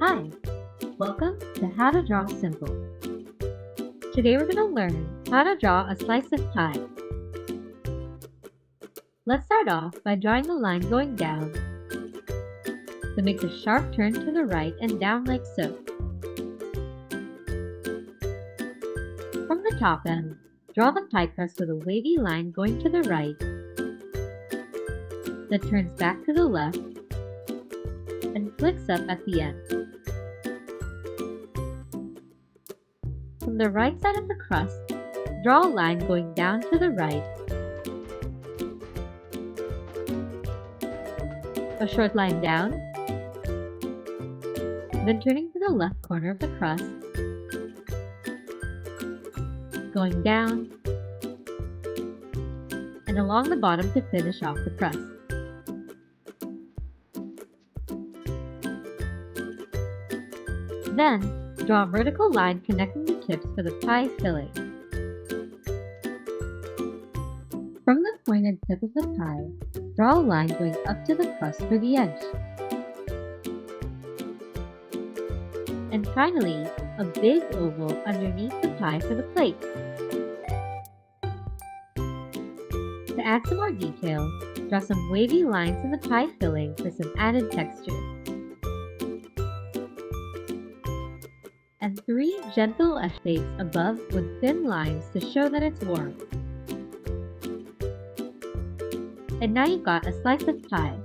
Hi, welcome to How to Draw Simple. Today we're going to learn how to draw a slice of pie. Let's start off by drawing the line going down. So make a sharp turn to the right and down like so. From the top end, draw the pie crust with a wavy line going to the right that turns back to the left and flicks up at the end. From the right side of the crust, draw a line going down to the right, a short line down, then turning to the left corner of the crust, going down, and along the bottom to finish off the crust. Then, draw a vertical line connecting the tips for the pie filling. From the pointed tip of the pie, draw a line going up to the crust for the edge. And finally, a big oval underneath the pie for the plate. To add some more detail, draw some wavy lines in the pie filling for some added texture. And 3 gentle S shapes above with thin lines to show that it's warm. And now you've got a slice of pie.